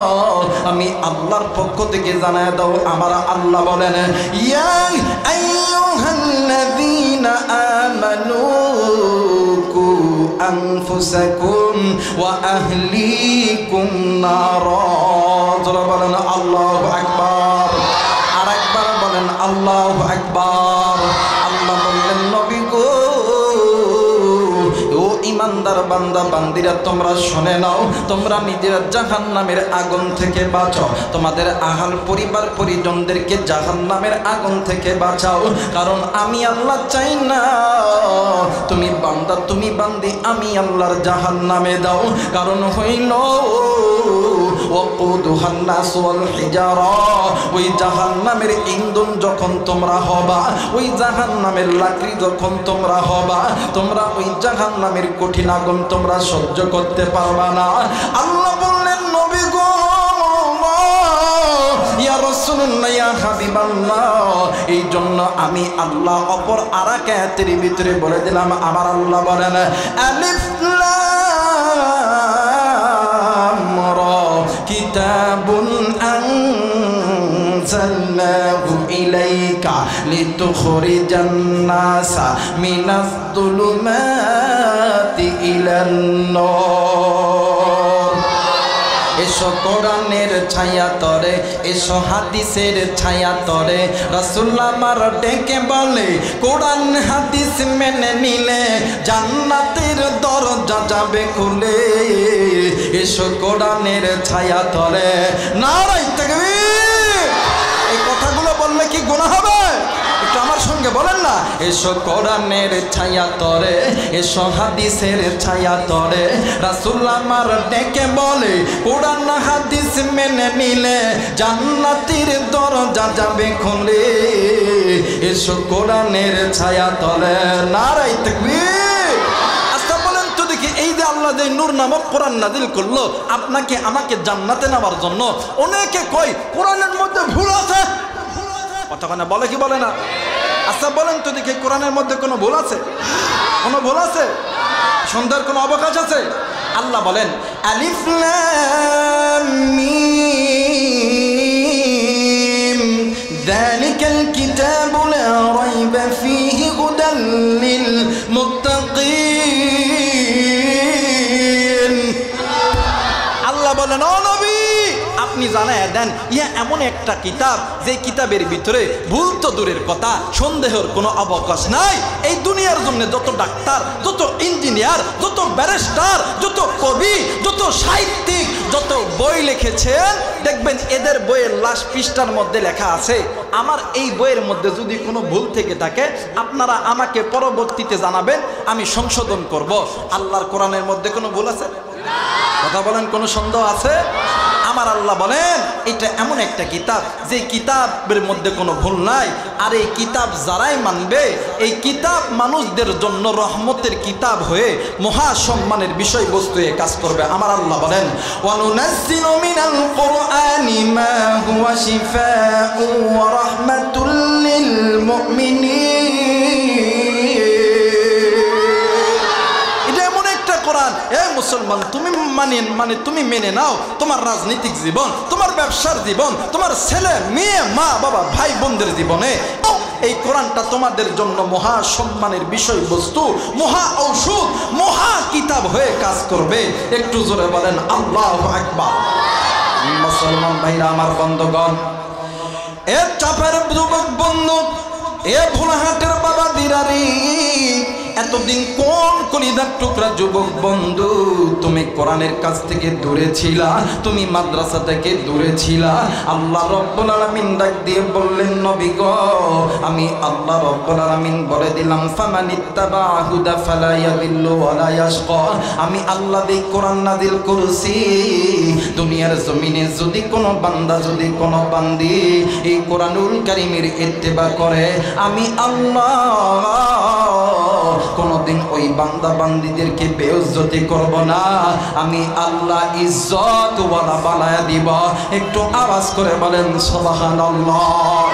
আমি আল্লাহর পক্ষ থেকে জানায় দাও আমার আল্লাহ বলেন ইয়া আইয়ুহাল্লাযীনা আমানু কু আনফুসাকুম ওয়া আহলিকুম নারা যারা বলেন আল্লাহু আকবার আরেকবার বলেন আল্লাহু আকবার আল্লাহ বললেন নবী গো ইমানদার বান্দা বান্দিরা তোমরা শুনে নাও তোমরা নিজেরা জাহান্নামের আগুন থেকে বাঁচাও তোমাদের আহাল পরিবার পরিজনদেরকে জাহান্নামের আগুন থেকে বাঁচাও কারণ আমি আল্লাহ চাই না তুমি বান্দা তুমি বান্দি আমি আল্লাহর জাহান্নামে দাও কারণ হইল ওয়াকুদুহান নাস ওয়াল হিজারা ওই জাহান্নামের ইন্ধন যখন তোমরা হবা ওই জাহান্নামের লাকড়ি যখন তোমরা হবা তোমরা ওই জাহান্নামের কঠিন আগুন তোমরা সহ্য করতে পারবা না আল্লাহ বললেন নবী গো ইয়া রাসূলুল্লাহ ইয়া হাবিবাল্লাহ এই জন্য আমি আল্লাহ অপর আরেক আয়াতের ভিতরে বলে দিলাম আমার আল্লাহ বলেন আলিফ লাম রা কিতাবুন আনজালনাহু ইলাইকা লিতুখরিজান নাসা মিনাজ যুলুমাতি ইলান নূর এসো কোরআনের ছায়া তরে এসো হাদিসের ছায়া তরে রাসূল আমার ডেকে বলে কোরআন হাদিস মেনে নিলে জান্নাতের দরজা যাবে খুলে এসো কোরআনের ছায়া তরে নারায়ে তাকবীর এই কথাগুলো বললে কি গুনাহ হবে একটু আমার সঙ্গে বলেন না এসো কোরআনের ছায়া তরে এসো হাদিসের ছায়া তরে রাসূল আমার ডেকে বলে কোরআন হাদিস মেনে নিলে জান্নাতের দরজা যাবে খুলে এসো কোরআনের ছায়া তরে নারায়ে তাকবীর আচ্ছা বলেন তো দেখি এই যে আল্লাহ যে নূর নামক কোরআন নাযিল করলো আপনাকে আমাকে জান্নাতে নেওয়ার জন্য অনেকে কয় কোরআনের মধ্যে ভুল আছে কথা না বলে কি বলে না আচ্ছা বলেন তো দেখি কোরআনের মধ্যে কোনো ভুল আছে কোনো ভুল আছে সন্দেহের কোনো অবকাশ আছে আল্লাহ বলেন আলিফ লাম মিম যালিকাল কিতাবু লা রাইবা ফীহি হুদাল লিল মুত্তাকিন আল্লাহ বলেন ও নবী আপনি জানায় দেন ইয়া এমন একটা কিতাব যে কিতাবের ভিতরে ভুল তো দূরের কথা সন্দেহের কোনো অবকাশ নাই এই দুনিয়ার জন্য যত ডাক্তার যত ইঞ্জিনিয়ার যত ব্যারিস্টার যত কবি যত সাহিত্যিক যত বই লিখেছেন দেখবেন এদের বইয়ের লাস্ট পৃষ্ঠার মধ্যে লেখা আছে আমার এই বইয়ের মধ্যে যদি কোনো ভুল থেকে থাকে আপনারা আমাকে পরবর্তীতে জানাবেন আমি সংশোধন করব আল্লাহর কোরআনের মধ্যে কোনো ভুল আছে কথা বলেন কোনো সন্দেহ আছে আমার আল্লাহ বলেন এটা এমন একটা কিতাব যে কিতাবের মধ্যে কোনো ভুল নাই আর এই কিতাব যারাই মানবে এই কিতাব মানুষদের জন্য রহমতের কিতাব হয়ে মহা সম্মানের বিষয়বস্তু হয়ে কাজ করবে আমার আল্লাহ বলেন ওয়ানুনাজ্জিলু মিনাল কুরআনি মা হুয়া শিফাউ ওয়া রাহমাতুল লিল মুমিনিন মুসলমান তুমি মানে তুমি মেনে নাও তোমার রাজনৈতিক জীবন তোমার ব্যবসার জীবন তোমার ছেলে মেয়ে মা বাবা ভাই বোনদের জীবনে এই কোরআনটা তোমাদের জন্য মহা সম্মানের বিষয়বস্তু মহা ঔষধ মহা কিতাব হয়ে কাজ করবে একটু জোরে বলেন আল্লাহু আকবার মুসলমান ভাইরা আমার বন্ধুগণ এ চাপের যুবক বন্ধু এ ভোলাহাটের বাবা দিরারি এতদিন কোন কলিদার টুকরা যুবক বন্ধু তুমি কোরআনের কাছ থেকে দূরে ছিলা তুমি মাদ্রাসা থেকে দূরে ছিলা আল্লাহ রাব্বুল আলামিন ডাক দিয়ে বললেন নবী গো আমি আল্লাহ রাব্বুল আলামিন বলে দিলাম ফামানিত্তাবা হুদা ফালা ইয়াদিল্লু ওয়ালা ইয়াশকা আমি আল্লাহ এই কোরআন নাযিল করেছি দুনিয়ার জমিনে যদি কোনো বান্দা যদি কোনো বান্দি এই কোরআনুল কারীমের ইত্তেবা করে আমি আল্লাহ কোনদিন ওই বান্দা বান্দীদেরকে বেইজ্জতি করব না আমি আল্লাহ ইজ্জত ওয়ালা বানায়া দিব একটু আওয়াজ করে বলেন সুবহানাল্লাহ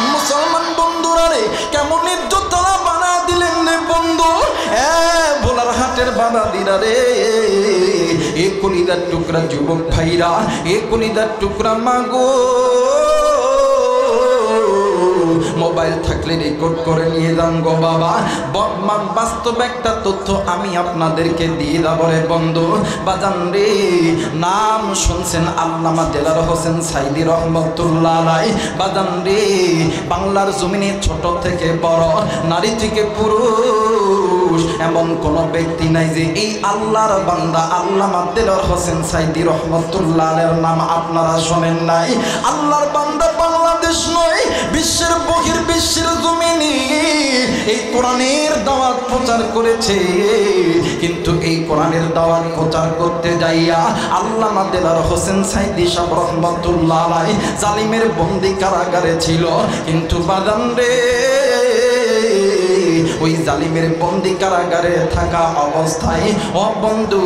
মুসলমান বন্ধুরা রে কেমন ইজ্জত বানায়া দিলেন রে বন্ধু এ ভোলার হাটের বাবা দিরা রে এ কলিদার টুকরা যুবক ভাইরা, এ কলিদার টুকরা মাগো, মোবাইল থাকলে রেকর্ড করে নিয়ে যান গো বাবা। বাস্তব একটা তথ্য আমি আপনাদেরকে দিয়ে দেবো রে বন্ধু বাজান রে। নাম শুনছেন আল্লামা দেলার হোসেন সাইদি রহমতুল্লাহ আলাইহি। বাজান রে, বাংলার জমিনে ছোট থেকে বড়, নারী থেকে পুরুষ এমন কোন ব্যক্তি নাই যে এই আল্লাহর বান্দা আল্লামা দেলার হোসেন সাইদি রহমতুল্লাহ আলাইহির নাম আপনারা শোনেন নাই। আল্লাহর বান্দা বাংলাদেশ নয়, বিশ্বের বহির্বিশ্বের জমিনে এই কোরআনের দাওয়াত প্রচার করেছে। কিন্তু এই কোরআনের দাওয়াত প্রচার করতে যাইয়া আল্লামা দেলার হোসেন সাইদি সাহেব রহমাতুল্লাহ আলাইহি জালিমের বন্দি কারাগারে ছিল। কিন্তু বাজান রে, ওই জালিমের বন্দি কারাগারে থাকা অবস্থায় ও বন্ধু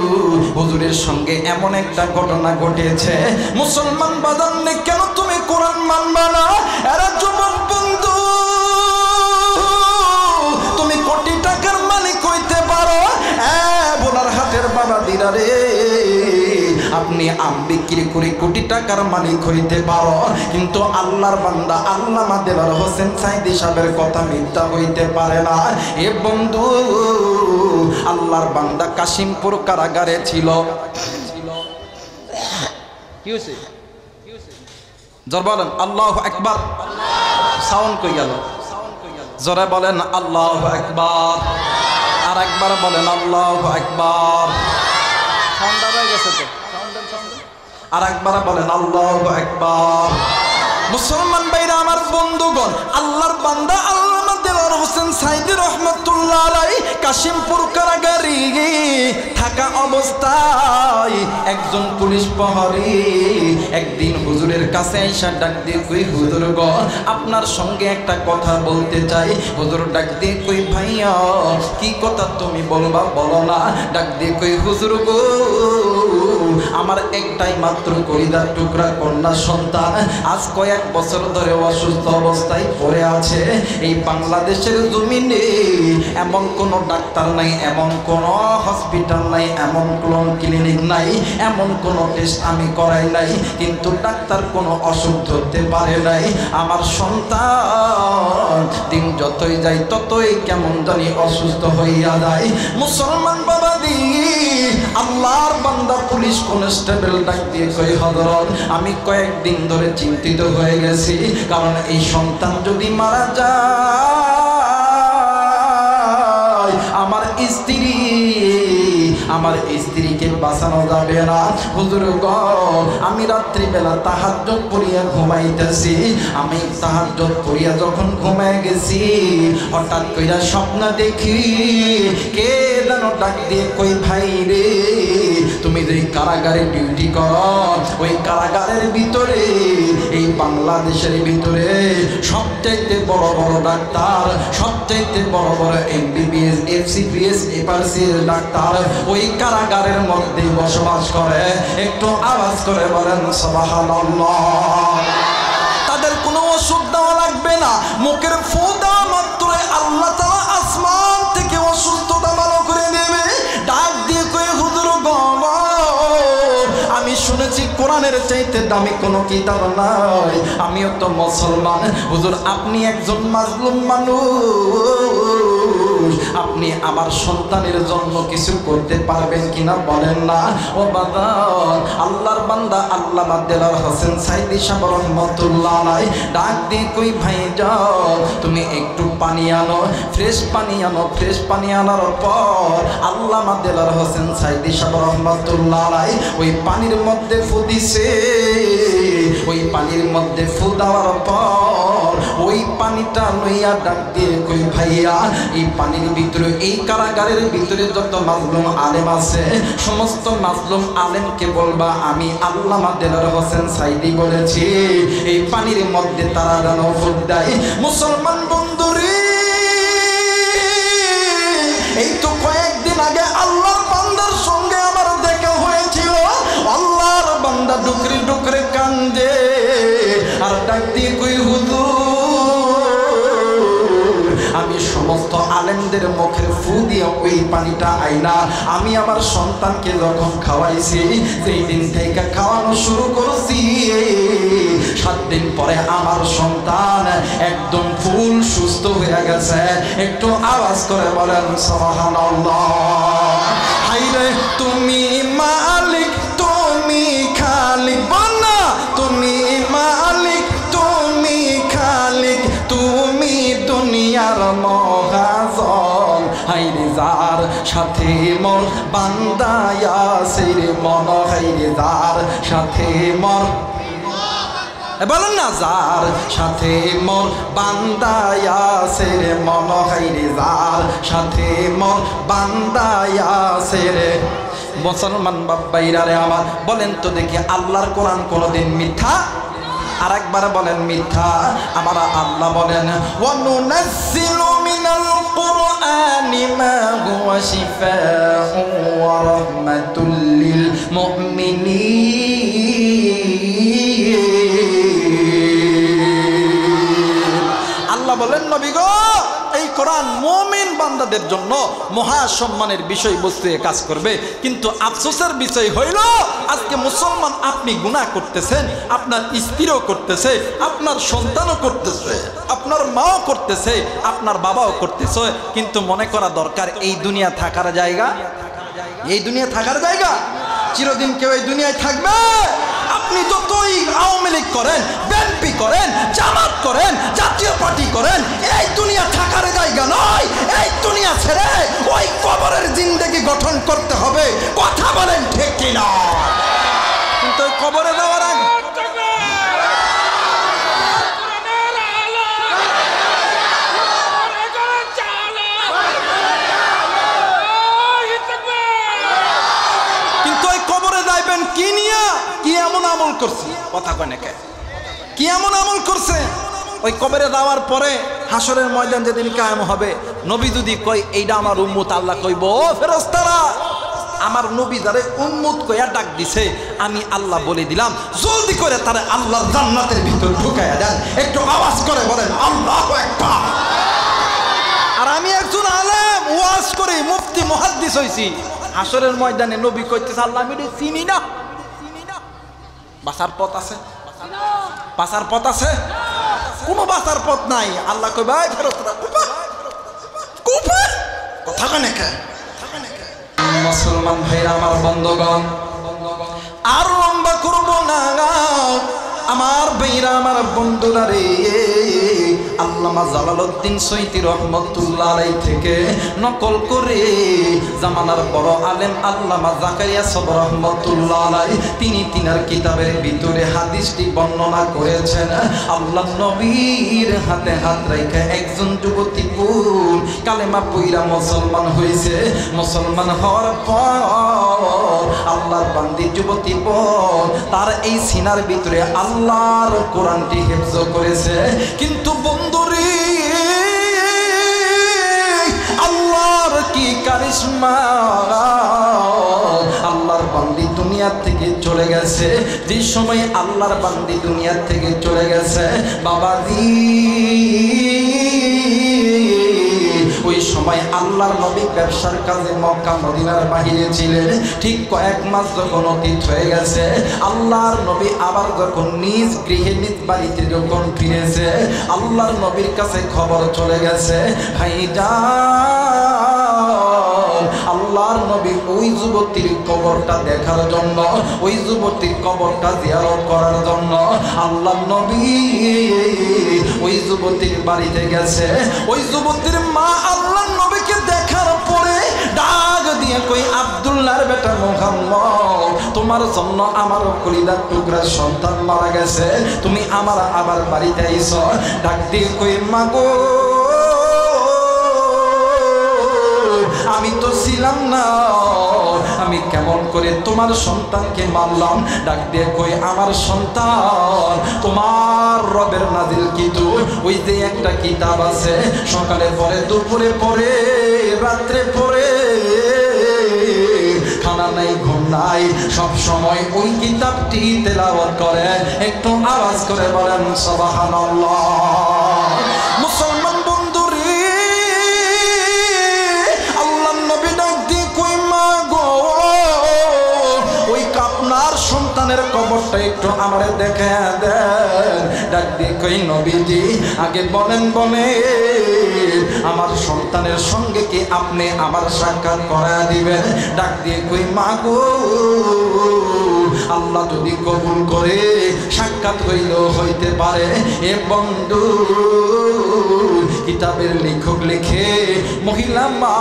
হুজুরের সঙ্গে এমন একটা ঘটনা ঘটেছে। মুসলমান বাজান রে, কেন তুমি কোরআন মানবা না? এরা যুবক বন্ধু, তুমি কোটি টাকার মালিক হইতে পারো, বোলার হাটের বাবা দিরা রে, আপনি আম বিক্রি করে কোটি টাকার মালিক হইতে পারো, কিন্তু আল্লাহর বান্দা আল্লামা দেলার হোসেন সাইদি সাহেবের কথা মিথ্যা হইতে পারে না। এ বন্ধু, আল্লাহর বান্দা কাশিমপুর কারাগারে ছিল। কি হয়েছে? জোর বলেন আল্লাহু আকবার। সাউন্ড কই গেল? জোরে বলেন আল্লাহু আকবার। আর একবার বলেন আল্লাহু আকবার। সাউন্ড হয়ে গেছে তো? আর একবার বলেন আল্লাহু আকবার। মুসলমান ভাইরা আমার বন্ধুগণ, আল্লাহর বান্দা আল্লামা দেলার হোসেন সাইদি রহমাতুল্লাহ আলাইহি কাশিমপুর কারাগারে থাকা অবস্থায় একজন পুলিশ প্রহরী একদিন হুজুরের কাছে এসে ডাক দিয়ে কই, হুজুর গো, আপনার সঙ্গে একটা কথা বলতে চাই। হুজুর ডাক দিয়ে কই, ভাইয়া কি কথা তুমি বলবা, বলো না। ডাক দিয়ে কই, হুজুর গো, আমার একটাই মাত্র কলিজার টুকরা কন্যা সন্তান আজ কয়েক বছর ধরে অসুস্থ অবস্থায় পড়ে আছে। এই বাংলাদেশের জমিনে এমন কোনো ডাক্তার নাই, এমন কোনো হসপিটাল নাই, এমন কোনো ক্লিনিক নাই, এমন কোনো টেস্ট আমি করাই নাই, কিন্তু ডাক্তার কোনো অসুখ ধরতে পারে নাই। আমার সন্তান দিন যতই যায় ততই কেমন জানি অসুস্থ হইয়া যায়। মুসলমান বাবা দি, আল্লাহর বান্দা পুলিশ কনস্টেবল ডাক দিয়ে কই, হযরত আমি কয়েকদিন ধরে চিন্তিত হয়ে গেছি, কারণ এই সন্তান যদি মারা যায় আমার স্ত্রীকে বাঁচানো যাবে না। হুজুর গো, আমি রাত্রিবেলা তাহাজ্জুদ পড়িয়া ঘুমাইতেছি। আমি তাহাজ্জুদ পড়িয়া যখন ঘুমায় গেছি, হঠাৎ কইরা স্বপ্ন দেখি কে যেন ডাক দিয়ে কই, ভাই রে, তুমি যে কারাগারে ডিউটি করো, ওই কারাগারের ভিতরে, এই বাংলাদেশের ভিতরে সবচাইতে বড় বড় ডাক্তার, সবচাইতে বড় বড় MBBS, FCPS, FRCS ডাক্তার ওই কারাগারের মধ্যে বসবাস করে। একটু আওয়াজ করে বলেন সুবহানাল্লাহ। তাদের কোনো ওষুধ দেওয়া লাগবে না, মুখের ফু দেওয়া মাত্র আল্লাহ তাআলা আসমান থেকে অসুস্থতা ভালো করে দেবে। ডাক দিয়ে কই, হুজুর গো, আমি শুনেছি কোরআনের চাইতে দামি কোনো কিতাব নাই, আমিও তো মুসলমান। হুজুর, আপনি একজন মাজলুম মানুষ, আপনি আমার সন্তানের জন্য কিছু করতে পারবেন কিনা বলেন না। ও বাবা, আল্লাহর বান্দা আল্লামা দেলার হোসেন সাইদি সাহেব রহমাতুল্লাহ আলাইহি ডাক দিয়ে কই, ভাই যাও, তুমি একটু পানি আনো, ফ্রেশ পানি আনো। ফ্রেশ পানি আনার পর আল্লামা দেলার হোসেন সাইদি সাহেব রহমাতুল্লাহ আলাইহি ওই পানির মধ্যে ফু দিছে। ওই পানির মধ্যে ফু দেওয়ার পর ওই পানিটা লইয়া ডাক দিয়ে কই, ভাইয়া, এই পানির ভিতরে, এই কারাগারের ভিতরে যত মাজলুম আলেম আছে, সমস্ত মাজলুম আলেমকে বলবা আমি আল্লামা দেলার হোসেন সাইদি বলেছি, এই পানির মধ্যে তারা যেন ফুট দেয়। মুসলমান বন্ধুরে, এই তো কয়েকদিন আগে আল্লাহর বান্দার সঙ্গে আমার দেখা হয়েছিল। আল্লাহর বান্দা ডুকরে ডুকরে কান্দে আর ডাক দিয়ে কই, হুজুর, আমি সমস্ত আলেমদের মুখের ফু দিয়ে ওই পানিটা আইনা আমি আমার সন্তানকে যখন খাওয়াইছি, সেই দিন থেকে খাওয়ানো শুরু করছি, 7 দিন পরে আমার সন্তান একদম ফুল সুস্থ হয়ে গেছে। একটু আওয়াজ করে বলেন সুবহানাল্লাহ। হায়রে তুমি মালিক, তুমি খালিক, বন্না তুমি মালিক, তুমি খালিক, তুমি দুনিয়ার মহাজন। হায়রে যার সাথে মোর বান্দায় আছে রে মন, হায়রে যার সাথে মোর, বলেন না, যার সাথে মোর বান্দায় আছে রে মন, হায়রে যার সাথে মোর বান্দায় আছে রে। মুসলমান বাবাইরা রে আমার, বলেন তো দেখি আল্লাহর কোরআন কোনদিন মিথ্যা? আর একবার বলেন মিথ্যা। আমার আল্লাহ বলেন ওয়া নুনাজ্জিলু মিনাল কুরআনি মা হুয়া শিফাউন ওয়া রাহমাতুল লিল মুমিনিন। আল্লাহ বলেন নবী গো, এই কোরআন মুমিন বান্দাদের জন্য মহা সম্মানের বিষয়বস্তু কাজ করবে। কিন্তু আফসোসের বিষয় হইল আজকে মুসলমান আপনি গুনাহ করতেছেন, আপনার স্ত্রীও করতেছে, আপনার সন্তানও করতেছে, আপনার মাও করতেছে, আপনার বাবাও করতেছে, কিন্তু মনে করা দরকার এই দুনিয়া থাকার জায়গা, এই দুনিয়া থাকার জায়গা, চিরদিন কেউ এই দুনিয়ায় থাকবে? আপনি যতই আওয়ামী লীগ করেন, বিএনপি করেন, জামাত করেন, জাতীয় পার্টি করেন, এই দুনিয়া থাকার জায়গা নয়। এই দুনিয়া ছেড়ে ওই কবরের জিন্দেগি গঠন করতে হবে। কথা বলেন ঠিক কিনা? কিন্তু ওই কবরে যাওয়ার আগে কি নিয়া, কি এমন আমল করছে? কথা কয় না, কি এমন আমল করছে? ওই কবরে যাওয়ার পরে হাসরের ময়দান যেদিন কায়েম হবে, নবী যদি কয় এইটা আমার উম্মত, আল্লাহ কইব ও ফেরেশতারা, আমার নবী যারে উম্মত কইয়া ডাক দিছে, আমি আল্লাহ বলে দিলাম জলদি করে তারে আল্লাহর জান্নাতের ভিতর ঢুকাইয়া দেন। একটু আওয়াজ করে বলেন আল্লাহু আকবার। আর আমি একজন আলেম, ওয়াজ করে মুফতি মুহাদ্দিস হইছি, হাসরের ময়দানে নবী কইতেছে আল্লাহ আমি চিনি না, বাঁচার পথ আছে? বাঁচার পথ আছে? কোনো বাঁচার পথ নাই। আল্লাহ কই ভাই ফেরেশতারা কথা কয় না। মুসলমান ভাইরা আমার, বন্ধুগণ আর লম্বা করব না, আমার ভাইরা আমার বন্ধুরা রে, আল্লামা জালালউদ্দিন সৈয়দী রহমাতুল্লাহ আলাইহি থেকে নকল করে জামানার বড় আলেম আল্লামা জাকারিয়া সাহেব রহমাতুল্লাহ আলাইহি তিনি তিনার কিতাবের ভিতরে হাদিসটি বর্ণনা করেছেন। আল্লাহর নবীর হাতে হাত রেখে একজন যুবতী পুর কালেমা পয়রা মুসলমান হয়েছে। মুসলমান হওয়ার পর আল্লাহর বান্দি যুবতী পর তার এই সিনার ভিতরে আল্লাহর কোরআনটি হিফজ করেছে। কিন্তু বন্ধুরে আল্লাহর কি কারিশমা, আল্লাহর বান্দি দুনিয়া থেকে চলে গেছে। যে সময় আল্লাহর বান্দি দুনিয়া থেকে চলে গেছে বাবাজি, ওই সময় আল্লাহর নবী ব্যবসার কাজে মক্কা মদিনার বাহিরে ছিলেন। ঠিক কয়েক মাস যখন অতীত হয়ে গেছে, আল্লাহর নবী আবার যখন নিজ গৃহে নিজ বাড়িতে যখন ফিরেছে, আল্লাহর নবীর কাছে খবর চলে গেছে ভাইজান, আল্লাহর নবী ওই যুবতীর কবরটা দেখার জন্য, ওই যুবতীর কবরটা জিয়ারত করার জন্য আল্লাহর নবী ওই যুবতীর বাড়িতে গেছে। ওই যুবতীর মা আল্লাহর নবীকে দেখার পরে ডাক দিয়ে কই আব্দুল্লাহর বেটা মুহাম্মদ, তোমার জন্য আমার কলিজার টুকরা সন্তান মারা গেছে, তুমি আমার আবার বাড়িতে আইছো। ডাক দিয়ে কই মাগো আমি তো ছিলাম না, আমি কেমন করে তোমার সন্তানকে মারলাম? ডাক দিয়ে কই আমার সন্তান তোমার রবের নাজিল কিতাব, ওই যে একটা কিতাব আছে সকালে পড়ে, দুপুরে পড়ে, রাত্রে পড়ে, খানা নাই ঘুম নাই, সব সময় ওই কিতাবটি তেলাওয়াত করে। একটু আওয়াজ করে বলেন সুবহানাল্লাহ। মুসলমান বন্ধুরে আমারে দেখা দেন। ডাক দিয়ে কই নবীজি আগে বলেন আমার সন্তানের সঙ্গে কি আপনি আমার সাক্ষাৎ করা দিবেন? ডাক দিয়ে কই মা গো, আল্লাহ যদি কবুল করে সাক্ষাৎ হইতে পারে। এ বন্ধু কিতাবের লেখক লিখে মহিলা মা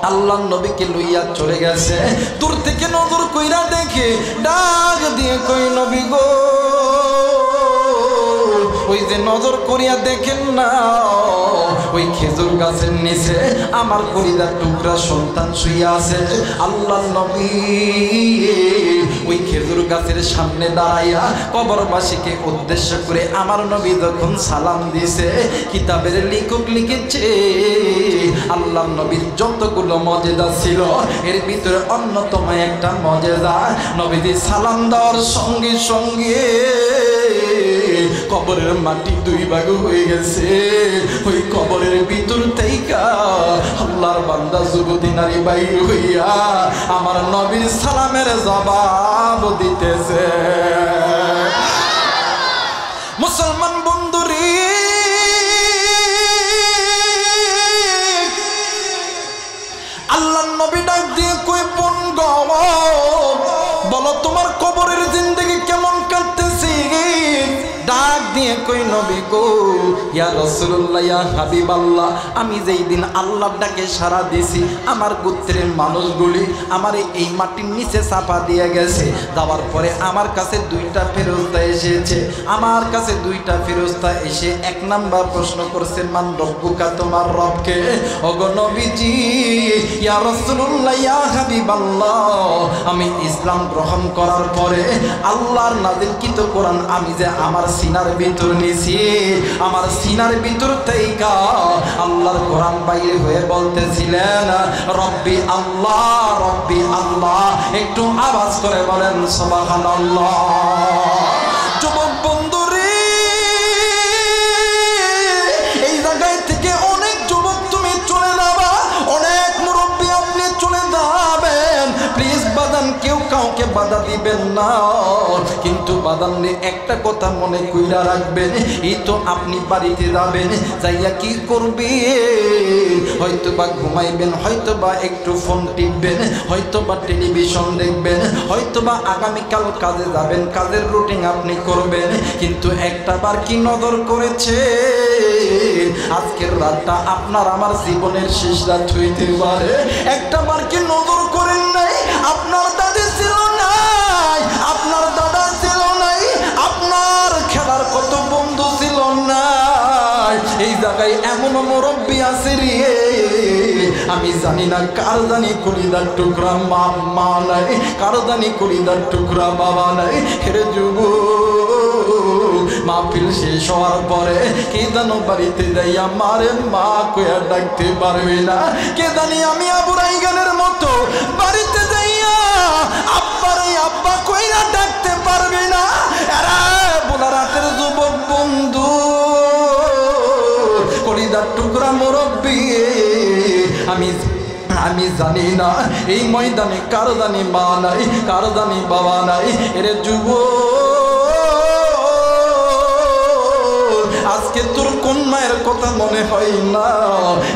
আল্লাহ নবীকে লইয়া চলে গেছে। দূর থেকে নজর কইরা দেখে ডাক দিয়ে কই নবী গো, ওই যে নজর করিয়া দেখেন না ওই খেজুর গাছের নিচে আমার কলিজার টুকরা সন্তান শুইয়া আছে। আল্লাহ নবী ওই খেজুর গাছের সামনে দাঁড়াইয়া কবরবাসীকে উদ্দেশ্য করে আমার নবী যখন সালাম দিছে, কিতাবের লেখক লিখেছে আল্লাহ নবীর যতগুলো মজেদা ছিল এর ভিতরে অন্যতম একটা মজেদা, নবীজি সালাম দেওয়ার সঙ্গে সঙ্গে কবরের মাটি দুই ভাগ হয়ে গেছে। ওই কবরের ভিতর থেকে আল্লাহর বান্দা যুবতী নারী বাইর হইয়া আমার নবীর সালামের জবাব দিতেছে। মুসলমান বন্ধুরে, আল্লাহর নবী ডাক দিয়ে কই বোন গো, বলো তোমার কবরের জিন্দেগি কেমন কাটতেছে? ডাক দিয়ে কই নবী গো, ইয়া রাসূলুল্লাহ ইয়া হাবিবাল্লাহ, আমি যেই দিন আল্লাহর ডাকে সাড়া দিয়েছি আমার গোত্রের মানুষগুলি আমার এই মাটির নিচে চাপা দিয়ে গেছে। যাওয়ার পরে আমার কাছে দুইটা ফেরেশতা এসেছে। আমার কাছে দুইটা ফেরেশতা এসে এক নাম্বার প্রশ্ন করছে, মান রব্বুকা, তোমার রব কে? ওগো নবীজি, ইয়া রাসূলুল্লাহ ইয়া হাবিবাল্লাহ, আমি ইসলাম গ্রহণ করার পরে আল্লাহর নাযিলকৃত কোরআন আমি যে আমার সিনার ভিতর নিছি, আমার সিনার ভিতর থেকে আল্লাহর কোরআন বাইরে হয়ে বলতেছিলেন রব্বি আল্লাহ, রব্বি আল্লাহ। একটু আওয়াজ করে বলেন সুবহানাল্লাহ। যুবক বন্ধুরে, এই জায়গায় থেকে অনেক যুবক তুমি চলে যাবা, অনেক মুরব্বী আপনি চলে যাবেন। প্লিজ বাদান, কেউ কাউকে বাধা দিবেন না, কিন্তু বাদান একটা কথা মনে কইরা রাখবেন, এই তো আপনি বাড়িতে যাবেন, যাইয়া কি করবেন? হয়তো বা ঘুমাইবেন, হয়তো বা একটু ফোন টিপবেন, হয়তো বা টেলিভিশন দেখবেন, হয়তো বা আগামীকাল কাজে যাবেন, কাজের রুটিন আপনি করবেন। কিন্তু একটা বার কি নজর করেছে আজকের রাতটা আপনার আমার জীবনের শেষ রাত হইতে পারে? একটা বার কি নজর করেন নাই আপনার দাদি ছিল নাই, আপনার দাদা ছিল নাই, আপনার খেলার কত বন্ধু ছিল নাই? এই জায়গায় এমন মুরব্বী আছে রে, আমি জানি না কার জানি কলিদার টুকরা মা নাই, কার জানি কলিদার টুকরা বাবা নাই। হেরে যুবক, মাহফিল শেষ হওয়ার পরে কে জানো বাড়িতে যাইয়া মারে মা কইয়া ডাকতে পারবে না, কে জানি আমি আবু রাইগানের মতো বাড়িতে যাইয়া আব্বারে আব্বা কইরা ডাকতে পারবে না। এরা বোলারাতের যুবক বন্ধু, কলিদার টুকরা মুরব্বী, আমি জানি না এই ময়দানে কার জানি মা নাই, কার জানি বাবা নাই। এরে যুবক, আজকে তোর কোন মায়ের কথা মনে হয় না?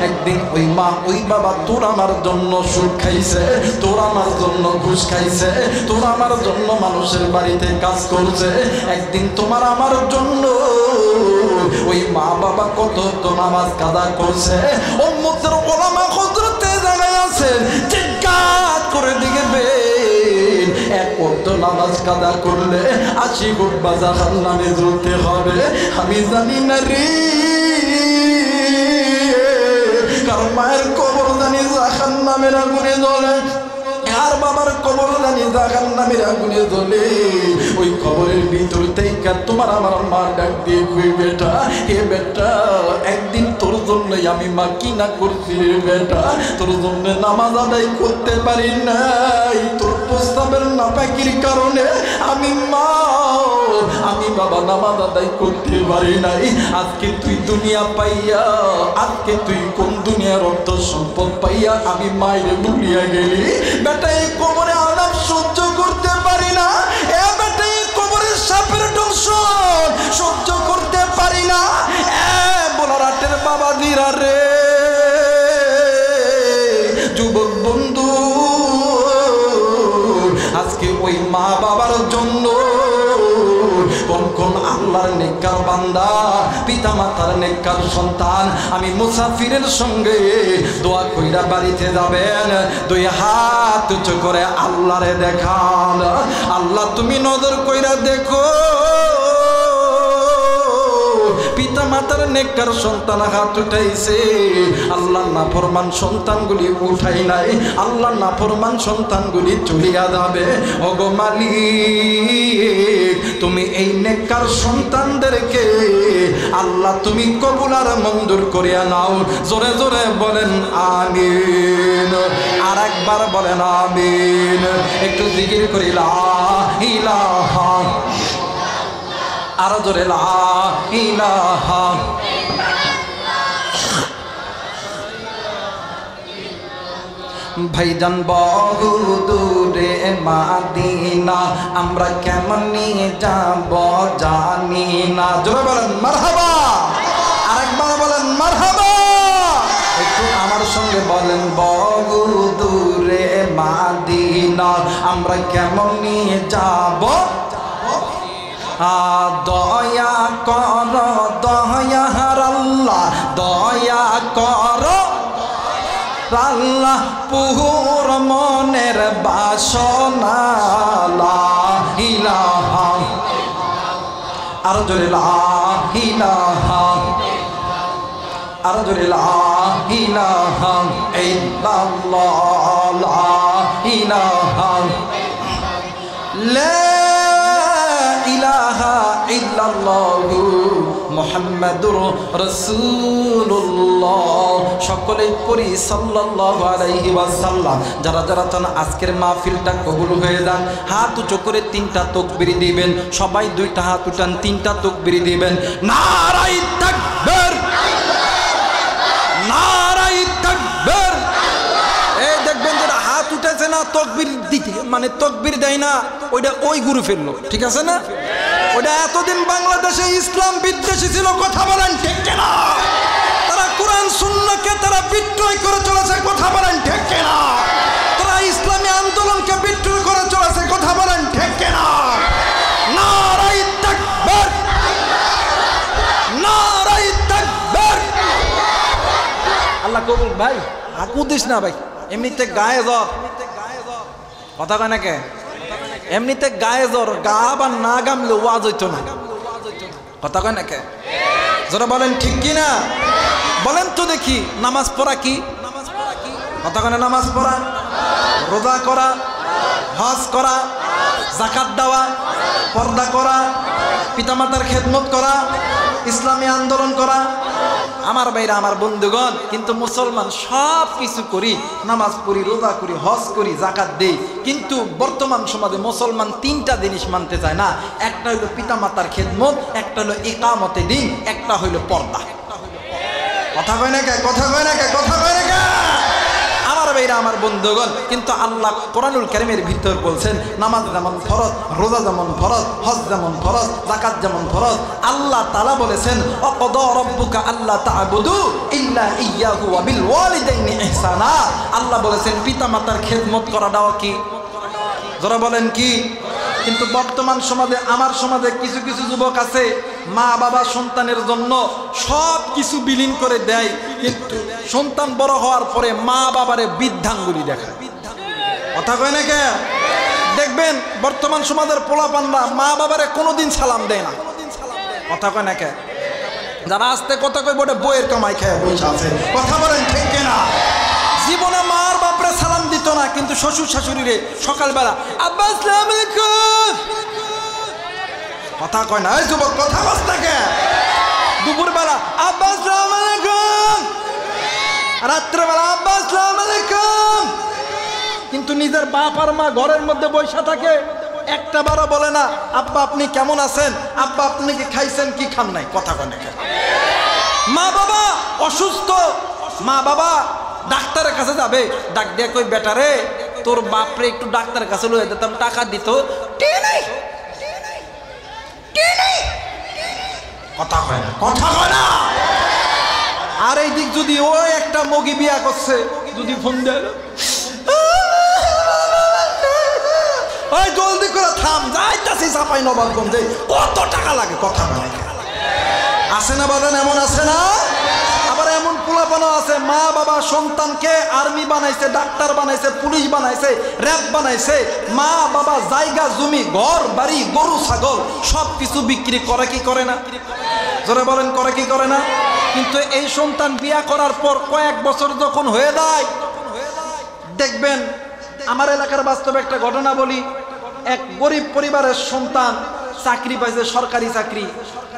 একদিন ওই মা ওই বাবা তোর আমার জন্য সুদ খাইছে, তোর আমার জন্য ঘুষ খাইছে, তোর আমার জন্য মানুষের বাড়িতে কাজ করছে। একদিন তোমার আমার জন্য ওই মা বাবা কত তো নামাজ কাজা করছে। উম্মতের ওলামা হযরতে জায়গায় আছেন, জিজ্ঞাসা করে দেখবেন এক ওয়াক্ত নামাজ কাজা করলে 80 গুণ জাহান্নামে জ্বলতে হবে। আমি জানি না রে কার মায়ের কবর জানি জাহান্নামের আগুনে জ্বলে, আর বাবার কবর জানি জাহান্নামের আগুনে জ্বলে। ওই কবরের ভিতর থেকে তোমার আমার মা ডাক দিয়ে কই, বেটা হে বেটা, একদিন তোর জন্যই আমি মা কি না করছি রে বেটা, তোর জন্য নামাজ আদায় করতে পারি নাই, তোর প্রস্তাবের নাপাকির কারণে আমি মা আমি বাবা নামাজ আদায় করতে পারি নাই। আজকে তুই দুনিয়া পাইয়া, আজকে তুই কোন দুনিয়ার অর্থ সম্পদ পাইয়া আমি মায়ের ভুলিয়া গেলি? বেটা এই কবরে আলাপ সহ্য করতে পারি না, এ বেটা এই কবরের ভাইরা রে, যুবক বন্ধু, আজকে ওই মা বাবার জন্য কোন কোন আল্লাহর নেককার বান্দা, পিতা মাতার নেককার সন্তান আমি মুসাফিরের সঙ্গে দোয়া কইরা বাড়িতে যাবেন, দুই হাত উঁচু করে আল্লাহরে দেখান। আল্লাহ তুমি নজর কইরা দেখো, পিতা মাতার নেককার সন্তান হাত উঠাইছে, আল্লাহ নাফরমান সন্তানগুলি উঠাই নাই, আল্লাহ নাফরমান সন্তানগুলি চলিয়া যাবে। ওগো মালিক, তুমি এই নেককার সন্তানদেরকে আল্লাহ তুমি কবুল আর মঞ্জুর করিয়া নাও। জোরে জোরে বলেন আমিন, আর একবার বলেন আমিন। একটু জিকির করি লা ইলাহা, আরো জোরে লা ইলাহা। ভাইজান বহু দূরে মাদিনা, আমরা কেমন নিয়ে যাব জানি না। জোরে বলেন মারহাবা, আরেকবার বলেন মারহাবা। একটু আমার সঙ্গে বলেন বহু দূরে মাদিনা, আমরা কেমন নিয়ে যাব। দয়া কর দয়ার আল্লাহ, দয়া কর আল্লাহ, পুর মনের বাসনা লা ইলাহা, আর জোরে লা ইলাহা, আর জোরে লা ইলাহা ইল্লাল্লাহ, লা ইলাহা লা ইলাহা ইল্লাল্লাহু মুহাম্মাদুর রাসূলুল্লাহ। সকলেই পড়ি সাল্লাল্লাহু আলাইহি ওয়াসাল্লাম। যারা যারা চান আজকের মাহফিলটা কবুল হয়ে যান, হাত উঁচু করে 3টা তাকবীর দিবেন। সবাই 2টা হাত উঠান, 3টা তাকবীর দিবেন। নারায়ে তাকবীর, নারায়ে তাকবীর। এই দেখবেন যারা হাত উঠেছে না তাকবীর দিতে, মানে তাকবীর দেয় না, ওইটা ওই গুরু ফেললো, ঠিক আছে না? ওটা এতদিন বাংলাদেশে ইসলাম বিদ্বেষী ছিল, কথা বলেন ঠিক কিনা? তারা কোরআন সুন্নাহকে তারা বিদ্রোহ করে চলেছে, কথা বলেন ঠিক কিনা? তারা ইসলামী আন্দোলনকে বিদ্রোহ করে চলেছে, কথা বলেন ঠিক কিনা? নারায়ে তাকবীর, নারায়ে তাকবীর। আল্লাহ কবুল। ভাই আকু দিস না ভাই, এমনিতে গায়ে জ্বর, কথা কয় না কে? এমনিতে গায়ে জ্বর, গা বা না গামলে ওয়াজ হইতো না, কথা কয় না কে? যারা বলেন ঠিক কি না? বলেন তো দেখি, নামাজ পড়া কি? কথা কয় না? নামাজ পড়া, রোজা করা, হজ করা, যাকাত দেওয়া, পর্দা করা, পিতামাতার খেদমত করা, ইসলামী আন্দোলন করা। আমার ভাইরা, আমার বন্ধুগণ, কিন্তু মুসলমান সব কিছু করি, নামাজ পড়ি, রোজা করি, হজ করি, যাকাত দেই, কিন্তু বর্তমান সমাজে মুসলমান 3টা জিনিস মানতে চায় না। একটা হইল পিতামাতার খেদমত, একটা হইল ইকামতে দিন, একটা হইল পর্দা। কথা কয় না কে? কথা কয় না কে? কথা কয় না কে? আমার ভাইরা, আমার বন্ধুগণ, কিন্তু আল্লাহ কোরআনুল কারীমের ভিতর বলছেন নামাজ যেমন ফরজ, রোজা যেমন ফরজ, হজ যেমন ফরজ, যাকাত যেমন ফরজ। আল্লাহ তাআলা বলেছেন ওয়াকাদা রাব্বুকা আল্লা তা'বুদু ইল্লা ইয়্যাহু ওয়া বিল ওয়ালিদাইনি ইহসানা। আল্লাহ বলেছেন পিতামাতার খেদমত করাটাও কি? যারা বলেন কি? কিন্তু বর্তমান সমাজে, আমার সমাজে কিছু কিছু যুবক আছে, মা বাবা সন্তানের জন্য সব কিছু বিলীন করে দেয়, কিন্তু সন্তান বড় হওয়ার পরে মা বাবারে বৃদ্ধাঙ্গুলি দেখায়। কথা কয় না কে? দেখবেন বর্তমান সমাজের পোলাপানরা মা বাবারে কোনোদিন সালাম দেয় না, কথা কয় না কে? যারা আসতে কথা কই বটে বইয়ের কামাই খায় বসে আছে, কথা বলেন ঠিক কিনা? জীবনে মার বাপরে সালাম দিত না, কিন্তু শ্বশুর শাশুড়িরে সকালবেলা আব্বা আসসালামু আলাইকুম, কথা কয় না? এই যুবক কথা বলছ না কে? দুপুরবেলা আব্বা আসসালামু আলাইকুম, রাত্রেবেলা আব্বা আসসালামু আলাইকুম, কিন্তু নিজের বাপ আর মা ঘরের মধ্যে বসে থাকে, একটা বারও বলে না আব্বা আপনি কেমন আছেন, আব্বা আপনি কি খাইছেন কি খান নাই, কথা কয় না কে? মা বাবা অসুস্থ, মা বাবা ডাক্তারের কাছে যাবে, ডাক দিয়ে কই বেটারে তোর বাপরে একটু ডাক্তারের কাছে লয়ে যেতাম, টাকা দিত, কথা কয় না, কথা কয় না। আর এই দিক যদি ওই একটা মগি বিয়া করছে, যদি ফোন দেয়, ওই জলদি করে থাম, যাইতাছি চাপাই নবাবগঞ্জে, কত টাকা লাগে কথা বলে। আছে না বাদান, এমন আছে না? আবার এমন পোলাপানো আছে, মা বাবা সন্তানকে আর্মি বানাইছে, ডাক্তার বানাইছে, পুলিশ বানাইছে, র্যাব বানাইছে, মা বাবা জায়গা জমি ঘর বাড়ি গরু ছাগল সব কিছু বিক্রি করে কি করে না? জোরে বলেন, করে কি করে না? কিন্তু এই সন্তান বিয়া করার পর কয়েক বছর যখন হয়ে যায়, দেখবেন, আমার এলাকার বাস্তবে একটা ঘটনা বলি। এক গরিব পরিবারের সন্তান চাকরি পাইছে, সরকারি চাকরি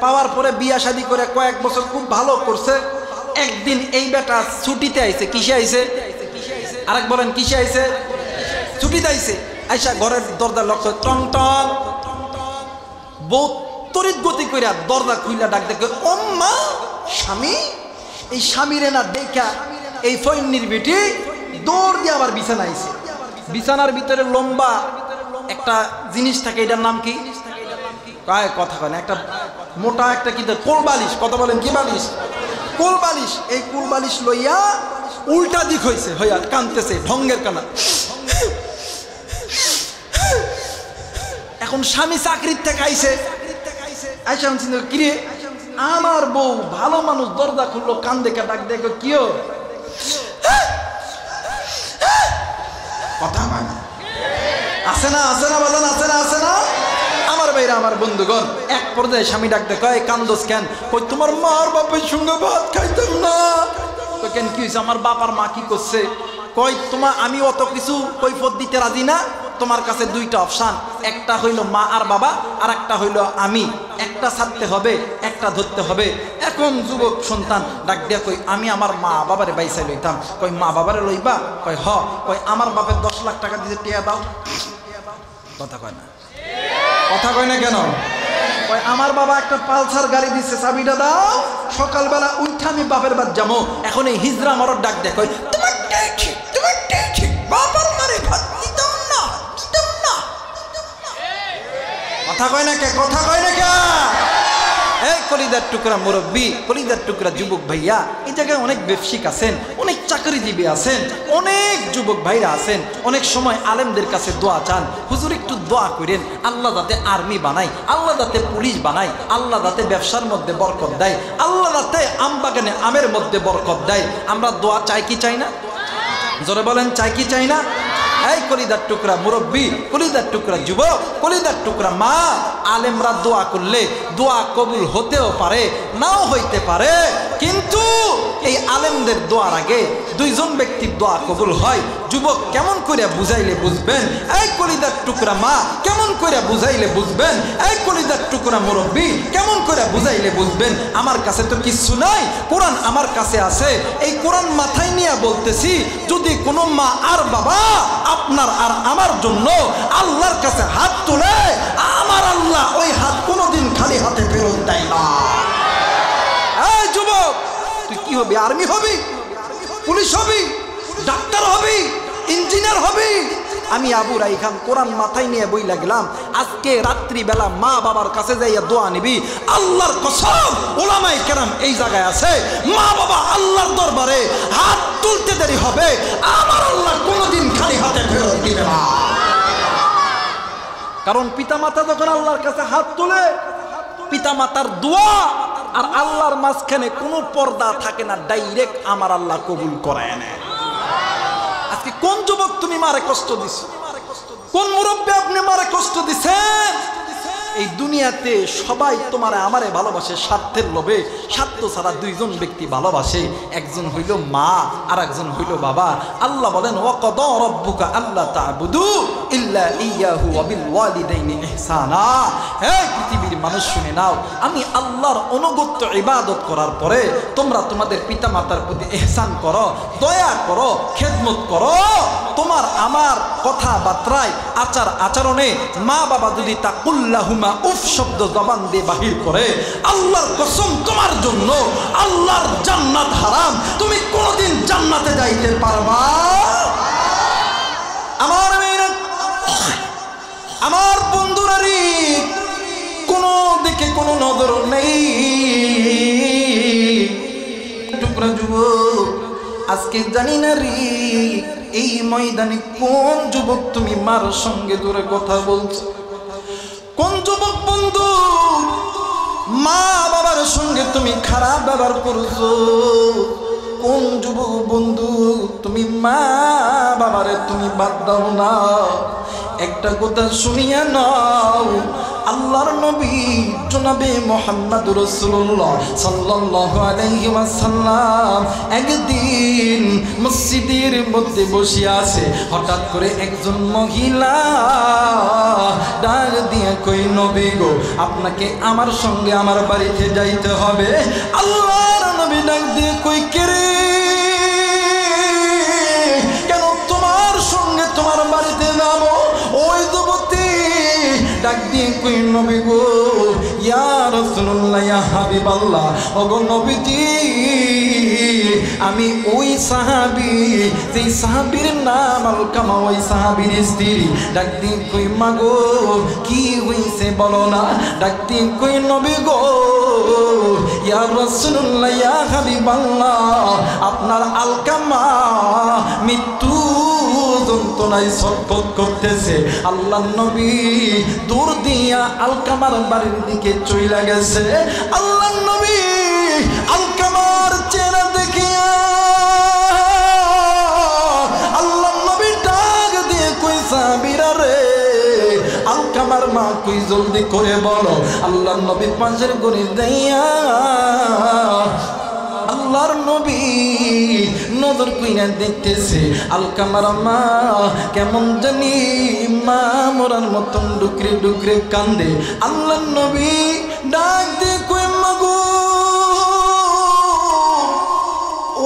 পাওয়ার পরে বিয়া শাদী করে কয়েক বছর খুব ভালো করছে। একদিন এই বেটা ছুটিতে আইছে। কিসে আইছে? আরেক বলেন, কিসে আইছে? ছুটিতে আইছে। আইসা ঘরের দরজা লক্ষ্য, টং টং, বউ তড়িৎ গতি কইরা দরজা খুইলা ডাক দেখে, ওম্মা স্বামী। এই স্বামীরে না দেখা এই ফইন্নির বেটি দৌড় দিয়ে আবার বিছানা আইছে। বিছানার ভিতরে লম্বা একটা জিনিস থাকে, এটার নাম কি? কথা কয় না, একটা মোটা একটা কি কোলবালিশ। কথা বলেন, কি বালিশ? কোলবালিশ। এই কোলবালিশ লইয়া উল্টা দিক হইছে, হইয়া কানতেছে, ঢঙ্গের কানা। এখন স্বামী চাকরির থেকে আইছে, আইসা কিরে আমার বউ ভালো মানুষ, দরজা খুললো, কান দেখে ডাক দেখো, কিও কথা হয় না? আছে না, আছে না বাজান, আছে না, আছে না? আমার ভাইরা, আমার বন্ধুগণ, এক পর্যায়ে স্বামী ডাক দেখো, এই কান্দোস কেন? কই তোমার মার বাপের সঙ্গে ভাত খাইতাম না। কেন, কি হয়েছে? আমার বাবার মা কি করছে? কই তোমার আমি অত কিছু কৈফত দিতে রাজি না, তোমার কাছে দুইটা অপশান, একটা হইল মা আর বাবা, আর একটা হইল আমি, একটা ছাড়তে হবে, একটা ধরতে হবে। এখন যুবক সন্তান ডাক দিয়া কই, আমি আমার মা বাবারে বাইসাই লইতাম। কই মা বাবারে লইবা? কই হ। কই আমার বাপের 10 লাখ টাকা দিতে টিয়া দাও। কথা কয় না, কথা কয় না কেন? কই আমার বাবা একটা পালসার গাড়ি দিচ্ছে, চাবিটা দাও, সকালবেলা উঠে আমি বাপের বাদ যাবো। এখন এই হিজরা মরদ ডাক দেয়, কই তোমার ঠিক, তোমার ঠিক, বাবার মারে ভাত দিতাম না, দিতাম না। কথা কয় না কে? কথা কয় না কে? এই কলিদার টুকরা মুরব্বী, কলিদার টুকরা যুবক ভাইয়া, এই জায়গায় অনেক ব্যবসায়িক আছেন, অনেক চাকরিজীবী আছেন, অনেক যুবক ভাইরা আছেন। অনেক সময় আলেমদের কাছে দোয়া চান, হুজুর একটু দোয়া করেন, আল্লাহ যাতে আর্মি বানায়, আল্লাহ যাতে পুলিশ বানায়, আল্লাহ যাতে ব্যবসার মধ্যে বরকত দেয়, আল্লাহ যাতে আম বাগানে আমের মধ্যে বরকত দেয়। আমরা দোয়া চাই কি চাই না? জোরে বলেন, চাই কি চাই না? এই কলিদার টুকরা মুরব্বী, কলিদার টুকরা যুবক, কলিদার টুকরা মা, আলেমরা দোয়া করলে দোয়া কবুল হতেও পারে, নাও হইতে পারে। কিন্তু এই আলেমদের দোয়ার আগে দুইজন ব্যক্তির দোয়া কবুল হয়। যুবক কেমন করে বুঝাইলে বুঝবেন? এই কলিদার টুকরা মা কেমন করে বুঝাইলে বুঝবেন? এই কলিদার টুকরা মুরব্বী কেমন করে বুঝাইলে বুঝবেন? আমার কাছে তো কিছু নাই, কোরআন আমার কাছে আছে। এই কোরআন মাথায় নিয়ে বলতেছি, যদি কোনো মা আর বাবা আপনার আর আমার জন্য আল্লাহর কাছে হাত তুলে, আমার আল্লাহ ওই হাত কোনোদিন খালি হাতে ফেরত দেয় না। এই যুবক, তুই কি হবি? আর্মি হবি, পুলিশ হবি, ডাক্তার হবি, ইঞ্জিনিয়ার হবি? আমি আবু রাইহান কোরআন মাথায় নিয়ে বই লাগলাম, আজকে রাত্রিবেলা মা বাবার কাছে যাইয়া দোয়া নিবি। আল্লাহর কসম, উলামায়ে কেরাম এই জায়গায় আছে, মা বাবা আল্লাহর দরবারে হাত তুলতে দেরি হবে, আমার আল্লাহ কোনোদিন খালি হাতে ফেরত দিবে না। কারণ পিতামাতা যখন আল্লাহর কাছে হাত তুলে, পিতামাতার দোয়া আর আল্লাহর মাঝখানে কোনো পর্দা থাকে না, ডাইরেক্ট আমার আল্লাহ কবুল করায় নেয়। আজকে কোন যুবক তুমি মারে কষ্ট দিছ? কোন মুরব্বী আপনি মারে কষ্ট দিছেন? এই দুনিয়াতে সবাই তোমারে আমারে ভালোবাসে স্বার্থের লোভে। স্বার্থ ছাড়া দুইজন ব্যক্তি ভালোবাসে, একজন হইল মা আর একজন হইল বাবা। আল্লাহ বলেন, ওয়াকাদা রাব্বুকা আল্লা তা'বুদু ইল্লা ইয়্যাহু ওয়া বিল ওয়ালিদাইনি ইহসানা। হে পৃথিবীর মানুষ শুনে নাও, আমি আল্লাহর অনুগত্য ইবাদত করার পরে তোমরা তোমাদের পিতামাতার প্রতি ইহসান করো, দয়া করো, খেদমত করো। তোমার আমার কথাবার্তায়, আচার আচরণে মা বাবা যদি তাকুল্লাহুমা উফ শব্দ জবান দিয়ে বাহির করে, আল্লাহর কসম তোমার জন্য আল্লাহর জান্নাত হারাম, তুমি কোনোদিন জান্নাতে যাইতে পারবা। আমার মেয়েরা, আমার বন্ধুরারি, কোনো দিকে কোনো নজর নেই। যুবকরা যুবক, আজকে জানি না রে এই ময়দানে কোন যুবক তুমি মার সঙ্গে জোরে কথা বলছো, কোন যুবক বন্ধু মা বাবার সঙ্গে তুমি খারাপ ব্যবহার করছো, কোন যুবক বন্ধু তুমি মা বাবারে তুমি বাদ দাও না। একটা কথা শুনিয়া নাও, আল্লাহর নবী জনাবে মুহাম্মদ রাসূলুল্লাহ সাল্লাল্লাহু আলাইহি ওয়াসাল্লাম একদিন মসজিদের মধ্যে বসে আছে, হঠাৎ করে একজন মহিলা ডাক দিয়ে কই, নবী গো আপনাকে আমার সঙ্গে আমার বাড়িতে যাইতে হবে। আল্লাহর নবী ডাক দিয়ে কই, কে রে, কেন তোমার সঙ্গে তোমার বাড়িতে যাব? ওই যুবতী ডাক দিয়ে কই, নবী গো, ইয়া রাসূলুল্লাহ, ইয়া হাবিবাল্লাহ, ওগো নবীজি, আমি ওই সাহাবী, যেই সাহাবীর নাম আলকামা, ওই সাহাবীর স্ত্রী। ডাক দিয়ে কই, মা গো কি হইছে বলো না? ডাক দিয়ে কই, নবী গো, ইয়া রাসূলুল্লাহ, ইয়া হাবিবাল্লাহ, আপনার আলকামা মৃত্যু যন্ত্রণায় ছটফট করতেছে। আল্লাহর নবী দূর দিয়া আলকামার বাড়ির দিকে চইলা গেছে। আল্লাহর নবী আলকামার চেহারা দেখিয়া আল্লাহর নবী ডাক দিয়ে কই, সাহাবীরা রে, আলকামার মা কই, জলদি করে বলো। আল্লাহর নবী পাশের গড়ি দেয়া আল্লাহর নবী নজর কইরা দেখতেছে আলকামার মা কেমন জানি মা মরার মতন ডুকরে ডুকরে কান্দে। আল্লাহর নবী ডাক দিয়ে কই, মা গো,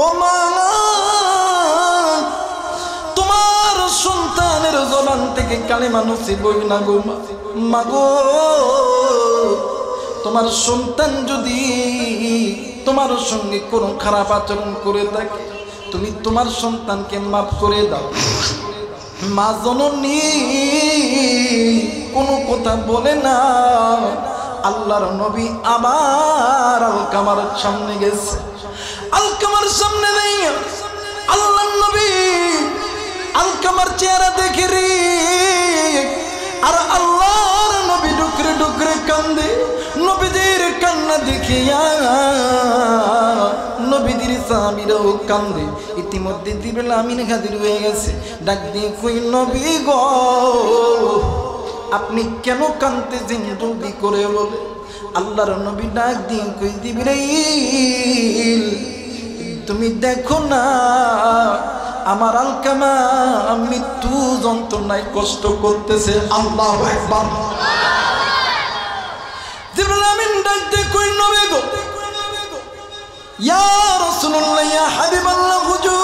ও মা, তোমার সন্তানের জবান থেকে কালেমা নসিব হই না গো মা গো, তোমার সন্তান যদি তোমার সঙ্গে কোনো খারাপ আচরণ করে থাকে তুমি তোমার সন্তানকে মাফ করে দাও। মা জননী কোনো কথা বলে না। আল্লাহর নবী আবার আলকামার সামনে গেছে। আলকামার সামনে নেই, আল্লাহর নবী আলকামার চেহারা দেখে রে, আর আল্লাহর নবী ডুকরে ডুকরে কান্দে। নবীদের কান্না দেখিয়া নবীদের সাহাবীরাও কান্দে। ইতিমধ্যে জিবরিল আমিন হাজির হয়ে গেছে। ডাক দিয়ে কই, নবী গো, আপনি কেন কাঁদতেছেন জলদি করে বলে। আল্লাহর নবী ডাক দিয়ে কই, জিবরাইল, তুমি দেখো না আমার আলকামা মৃত্যু যন্ত্রণায় কষ্ট করতেছে। আল্লাহু আকবার। জিবরিল আমিন ডাক দিয়ে কই, নবী গো, ইয়া রাসূলুল্লাহ, ইয়া হাবিবাল্লাহ, হুজুর,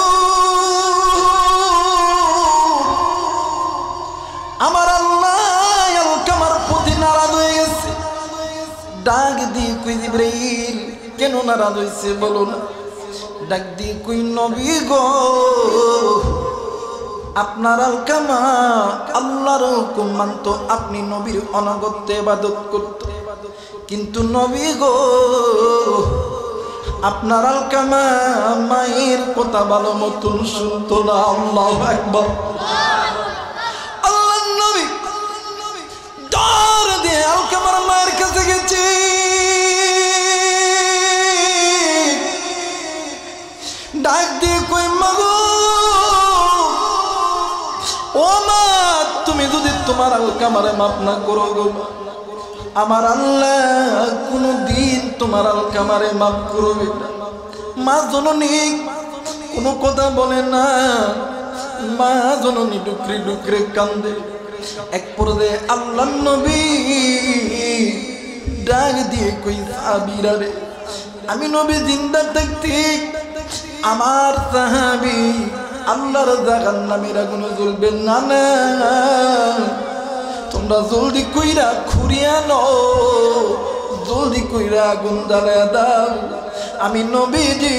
আমার আল্লাহ আলকামার প্রতি নারাজ হয়ে গেছে। ডাক দিয়ে কই, জিবরাইল, কেন নারাজ হইছে বলো না। ডাক দিয়ে কই, নবী গো, আপনার আলকামা আল্লাহর হুকুম মানত, আপনি নবীর অনগত্যে ইবাদত করত, কিন্তু নবী গো, আপনার আলকামা মায়ের কথা ভালো মতন শুনতো না। আল্লাহু আকবার। আল্লাহর নবী দৌড় দিয়ে আলকামার মায়ের কাছে গেছে। ডাক দিয়ে কই, মা গো, ও মা, তুমি যদি তোমার আলকামারে মাফ না করো গো, আমার আল্লাহ কোনদিন তোমার আলকামারে মাফ করবে না। মা জননী কোনো কথা বলে না। মা জননী ডুকরে ডুকরে কান্দে। এক পর্যায়ে আল্লাহর নবী ডাক দিয়ে কই, সাহাবীরা রে, আমি নবী জিন্দা থাকতে আমার সাহাবী আল্লাহর জাহান্নামের আগুনে জ্বলবে না। না, তোমরা জলদি কইরা খুঁড়িয়া নাও, জলদি কইরা আগুন জ্বালায়া দাও। আমি নবীজি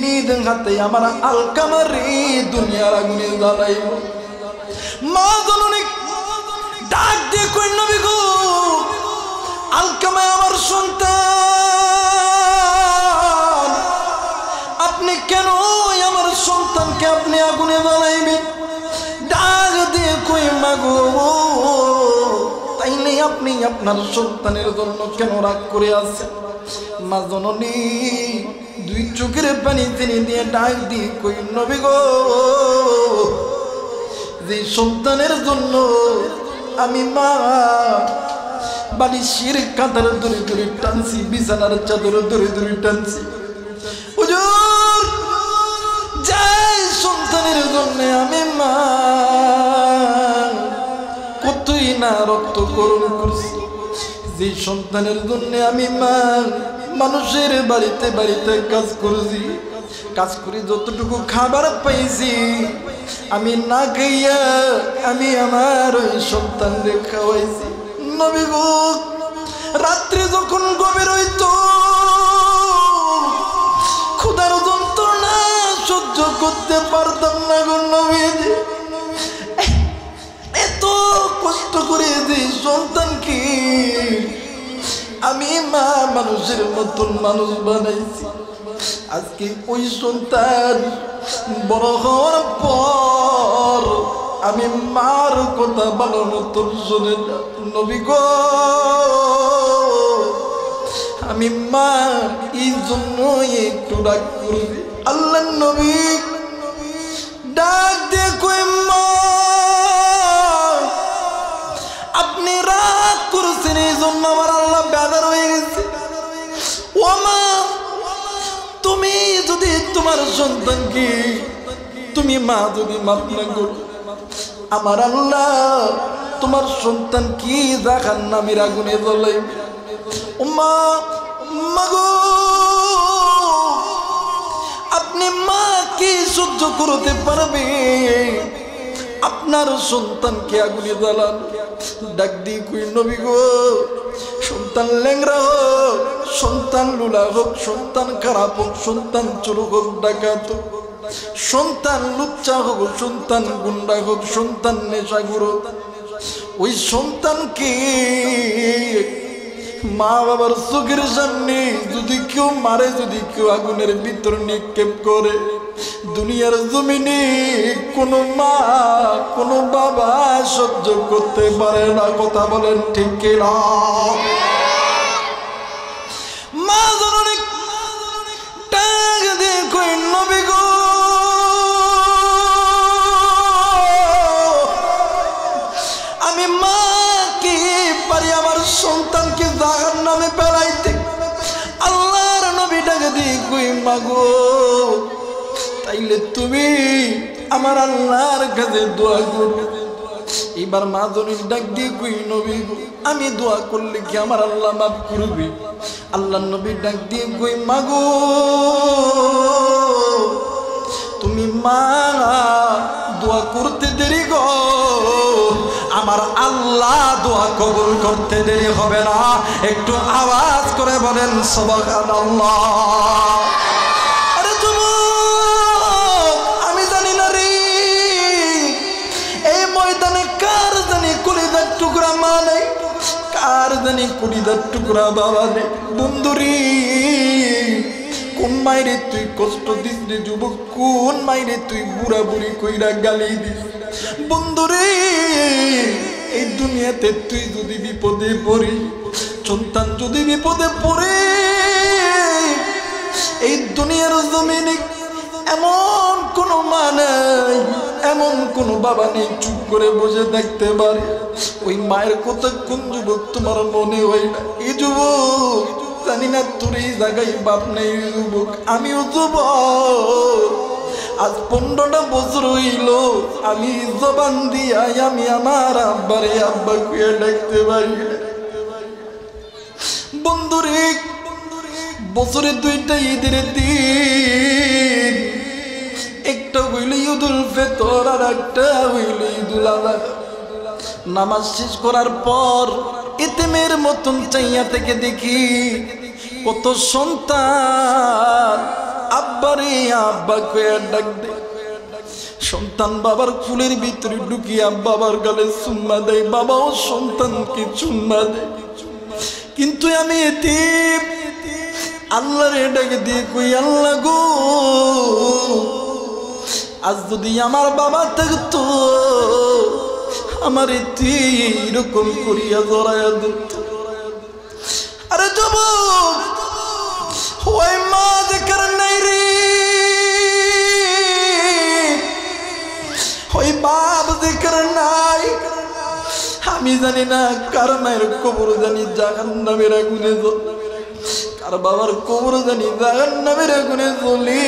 নিজ হাতে আমার আলকামার দুনিয়ার আগুনে জ্বালাইব। মা জননী ডাক দিয়ে কই, নবী গো, আলকামা আমার সন্তান, আপনার সন্তানের জন্য কেন রাগ করে আছেন? মা জননী দুই চোখের পানি তিনি দিয়ে ডাক দিয়ে কই নবী গো, যে সন্তানের জন্য আমি মা বালিশের কাঁথার ধরে ধরে টানছি, বিছানার চাদর ধরে ধরে টানছি, হুজুর যাই সন্তানের জন্য আমি মা কতই না রক্তকরণ করছি, যে সন্তানের জন্য আমি মা মানুষের বাড়িতে বাড়িতে কাজ করছি, কাজ করে যতটুকু খাবার পাইছি আমি না খাইয়া আমি আমার ওই সন্তানদের খাওয়াইছি। নবী গো, রাত্রে যখন গভীর হইতো ক্ষুধার যন্ত্রণা সহ্য করতে পারতাম না গো নবীজি, এত কষ্ট করে যে সন্তানকে আমি মা মানুষের মতন মানুষ বানাইছি, আজকে ওই সন্তান বড় হওয়ার পর আমি মার কথা ভালো মতন শুনে না। নবী গো, আমি মা এই জন্য একটু রাগ করবি। আল্লাহ নবী ডাক দিয়ে কই মা আপনি রাগ করছেন এই জন্য আমার আল্লাহ বেজার হয়ে গেছে। ও মা, তুমি যদি তোমার সন্তানকে তুমি মা যদি মাফ না করো, আমার আল্লাহ তোমার সন্তান কি জাহান্নামের আগুনে জ্বলাইবে। ও মা, মাগো আপনি মা কি সহ্য করতে পারবে আপনার সন্তানকে আগুনে জ্বালান? ডাক দিয়ে কই নবী গো, সন্তান ল্যাংরা হোক, সন্তান লুলা হোক, সন্তান খারাপ হোক, সন্তান চোর হোক, ডাকাত হোক, সন্তান লুচ্চা হোক, সন্তান গুন্ডা হোক, সন্তান নেশাগুর হোক, ওই সন্তানকে মা বাবার চোখের সামনে যদি কেউ মারে, যদি কেউ আগুনের ভিতর নিক্ষেপ করে, দুনিয়ার জমিনে কোনো মা কোনো বাবা সহ্য করতে পারে না। কথা বলেন ঠিক কিনা? মা জননী ডাক দিয়ে কই নবী গো, আমি মা কি পারি আমার সন্তানকে জাহান্নামে ফেলাইতে? আল্লাহর নবী ডাক দিয়ে কই মা গো, তাইলে তুমি আমার আল্লাহর কাছে দোয়া করবে। এবার মা জননী ডাক দিয়ে কই নবী গো, আমি দোয়া করলে কি আমার আল্লাহ মাফ করবে? আল্লাহ নবী ডাক দিয়ে কই মা গো, তুমি মা দোয়া করতে দেরি গো, আমার আল্লাহ দোয়া কবুল করতে দেরি হবে না। একটু আওয়াজ করে বলেন সুবহানাল্লাহ। আর জানি কুড়িদার টুকরা বাবা রে বন্ধুরি, কোন মাইরে তুই কষ্ট দিস রে যুবক, কোন মাইরে তুই বুড়া বুড়ি কইরা গালি দিস বন্ধুরে। এই দুনিয়াতে তুই যদি বিপদে পড়ি, সন্তান যদি বিপদে পড়ে, এই দুনিয়ার জমিনে এমন কোনো মা নাই, এমন কোনো বাবা নেই চুপ করে বসে দেখতে পারে। ওই মায়ের কথা কোন যুবক তোমার মনে হয় না? এই যুবক জানি না তোর এই জায়গায় বাপ নেই যুবক, আমিও যুবক, আজ 15টা বছর হইল আমি জবান দিয়াই আমি আমার আব্বারে আব্বা কুয়ে ডাকতে পারি। বন্ধুরে, বছরে 2টা ঈদের দিন, একটা হইল ঈদুল ফিতর আর একটা হইল ঈদুল আযহা। নামাজ শেষ করার পর এতিমের মতন চাইয়া থেকে দেখি কত সন্তান আব্বারে আব্বা কইয়া ডাক দে। সন্তান বাবার ফুলের ভিতরে ঢুকিয়া বাবার গালে চুম্মা দেয়, বাবাও সন্তানকে চুম্মা দেয়। কিন্তু আমি এতিম, আল্লাহরে ডাকে দিয়ে কই আল্লাহ গো, আজ যদি আমার বাবা থাকতো আমার এরকম করিয়া জড়াইয়া দিত। জিকির নাই। আমি জানি না কার মায়ের কবর জানি জাহান্নামের আগুনে জ্বলে, কার বাবার কবর জানি জাহান্নামের আগুনে জ্বলি।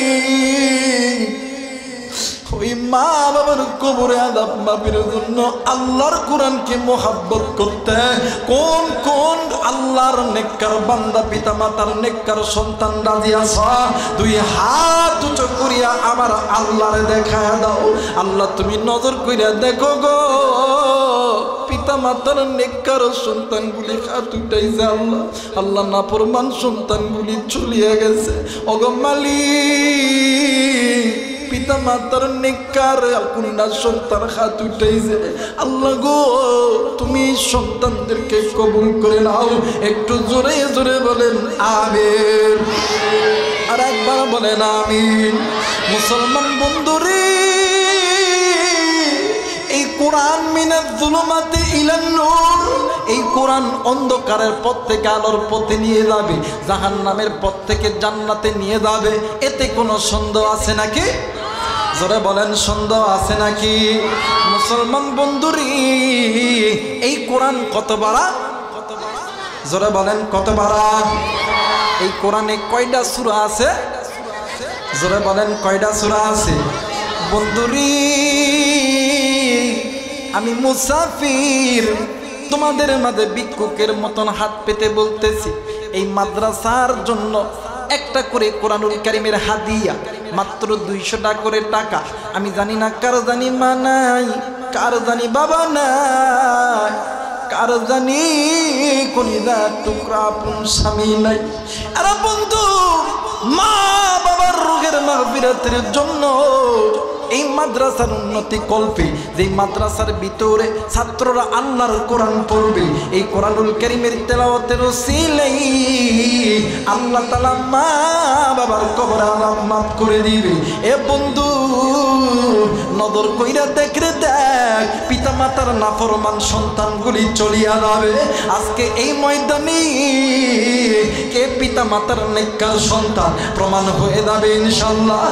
ওই মা বাবার কবরে আযাব মাফের জন্য আল্লাহর কোরআনকে মোহাব্বত করতে কোন কোন আল্লাহর নেককার বান্দা পিতা মাতার নেককার সন্তান রাজি আছো? দুই হাত উঁচু করিয়া আমার আল্লাহরে দেখায়া দাও। আল্লাহ তুমি নজর কইরা দেখো গো, পিতা মাতার নেককার সন্তানগুলি হাত উঠাইছে আল্লাহ, আল্লাহ নাফরমান সন্তানগুলি চলিয়া গেছে। ওগো মালিক, পিতা মাতার নেককার কন্যা সন্তান হাত উঠাইছে আল্লাহ গো, তুমি সন্তানদেরকে কবুল করে নাও। একটু জোরে জোরে বলেন আমিন, আর একবার বলেন আমিন। মুসলমান বন্ধুরে, এই কোরআন মিনাজ যুলুমাতি ইলান নূর, এই কোরআন অন্ধকারের পথ থেকে আলোর পথে নিয়ে যাবে, জাহান্নামের পথ থেকে জান্নাতে নিয়ে যাবে। এতে কোনো সন্দেহ আছে নাকি? জোরে বলেন সন্দেহ আছে নাকি? মুসলমান বন্ধুরি, এই কোরআন কত বাড়া? জোরে বলেন কত বাড়া? এই কোরআনে কয়টা সূরা আছে? জোরে বলেন কয়টা সূরা আছে? বন্ধুরি, আমি মুসাফির, তোমাদের মাঝে ভিক্ষুকের মতন হাত পেতে বলতেছি, এই মাদ্রাসার জন্য একটা করে কোরআনুল কারীমের হাদিয়া মাত্র 200 টাকা করে টাকা। আমি জানি না কার জানি মা নাই, কার জানি বাবা নাই, কার জানি কলিজা টুকরা আপন স্বামী নাই। আরে বন্ধু, মা বাবার রোগের মাগফিরাতের জন্য এই মাদ্রাসার উন্নতি কল্পে, যে মাদ্রাসার ভিতরে ছাত্ররা আল্লাহর কোরআন পড়বে, এই কোরআনুল কারীমের তেলাওয়াতের ওসিলাই আল্লাহ তাআলা মা বাবার কবর আযাব মাফ করে দিবে। এ বন্ধু, নজর কইরা দেখরে দেখ, পিতা মাতার নাফরমান সন্তানগুলি চলিয়া যাবে। আজকে এই ময়দানে কে পিতা মাতার নেককার সন্তান প্রমাণ হয়ে যাবে ইনশাআল্লাহ।